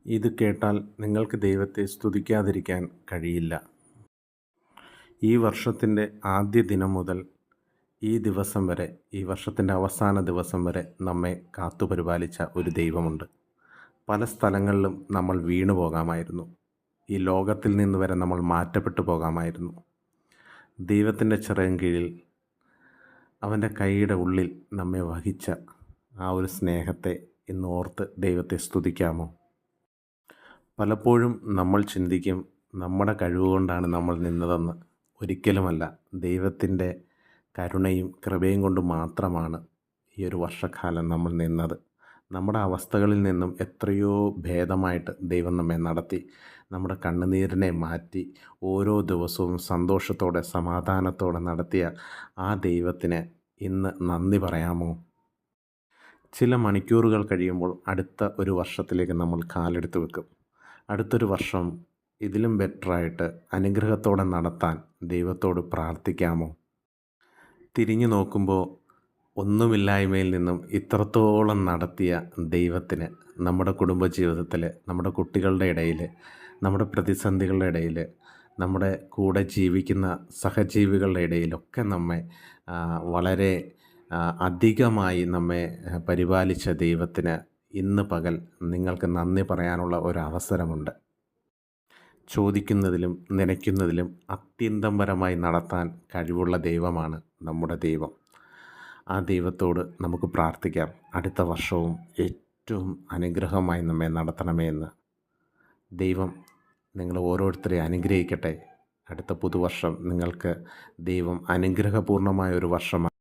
ഇത് കേട്ടാൽ നിങ്ങൾക്ക് ദൈവത്തെ സ്തുതിക്കാതിരിക്കാൻ കഴിയില്ല. ഈ വർഷത്തിൻ്റെ ആദ്യ ദിനം മുതൽ ഈ ദിവസം വരെ, ഈ വർഷത്തിൻ്റെ അവസാന ദിവസം വരെ നമ്മെ കാത്തുപരിപാലിച്ച ഒരു ദൈവമുണ്ട്. പല സ്ഥലങ്ങളിലും നമ്മൾ വീണു പോകാമായിരുന്നു. ഈ ലോകത്തിൽ നിന്ന് വരെ നമ്മൾ മാറ്റപ്പെട്ടു പോകാമായിരുന്നു. ദൈവത്തിൻ്റെ ചിറകിൻ കീഴിൽ അവൻ്റെ കൈയുടെ ഉള്ളിൽ നമ്മെ വഹിച്ച ആ ഒരു സ്നേഹത്തെ ഇന്ന് ഓർത്ത് ദൈവത്തെ സ്തുതിക്കാമോ? പലപ്പോഴും നമ്മൾ ചിന്തിക്കും, നമ്മുടെ കഴിവുകൊണ്ടാണ് നമ്മൾ നിന്നതെന്ന്. ഒരിക്കലുമല്ല. ദൈവത്തിൻ്റെ കരുണയും കൃപയും കൊണ്ട് മാത്രമാണ് ഈ ഒരു വർഷക്കാലം നമ്മൾ നിന്നത്. നമ്മുടെ അവസ്ഥകളിൽ നിന്നും എത്രയോ ഭേദമായിട്ട് ദൈവം നമ്മെ നടത്തി. നമ്മുടെ കണ്ണുനീരിനെ മാറ്റി ഓരോ ദിവസവും സന്തോഷത്തോടെ സമാധാനത്തോടെ നടത്തിയ ആ ദൈവത്തിന് ഇന്ന് നന്ദി പറയാമോ? ചില മണിക്കൂറുകൾ കഴിയുമ്പോൾ അടുത്ത ഒരു വർഷത്തിലേക്ക് നമ്മൾ കാലെടുത്ത് വെക്കും. അടുത്തൊരു വർഷം ഇതിലും ബെറ്ററായിട്ട് അനുഗ്രഹത്തോടെ നടത്താൻ ദൈവത്തോട് പ്രാർത്ഥിക്കാമോ? തിരിഞ്ഞു നോക്കുമ്പോൾ ഒന്നുമില്ലായ്മയിൽ നിന്നും ഇത്രത്തോളം നടത്തിയ ദൈവത്തിന് നമ്മുടെ കുടുംബജീവിതത്തിൽ, നമ്മുടെ കുട്ടികളുടെ ഇടയിൽ, നമ്മുടെ പ്രതിസന്ധികളുടെ ഇടയിൽ, നമ്മുടെ കൂടെ ജീവിക്കുന്ന സഹജീവികളുടെ ഇടയിലൊക്കെ നമ്മെ വളരെ അധികമായി നമ്മെ പരിപാലിച്ച ദൈവത്തിന് ഇന്ന് പകൽ നിങ്ങൾക്ക് നന്ദി പറയാനുള്ള ഒരവസരമുണ്ട്. ചോദിക്കുന്നതിലും നനയ്ക്കുന്നതിലും അത്യന്തംപരമായി നടത്താൻ കഴിവുള്ള ദൈവമാണ് നമ്മുടെ ദൈവം. ആ ദൈവത്തോട് നമുക്ക് പ്രാർത്ഥിക്കാം, അടുത്ത വർഷവും ഏറ്റവും അനുഗ്രഹമായി നമ്മെ നടത്തണമേ എന്ന്. ദൈവം നിങ്ങൾ ഓരോരുത്തരെ അനുഗ്രഹിക്കട്ടെ. അടുത്ത പുതുവർഷം നിങ്ങൾക്ക് ദൈവം അനുഗ്രഹപൂർണമായ ഒരു വർഷമാണ്.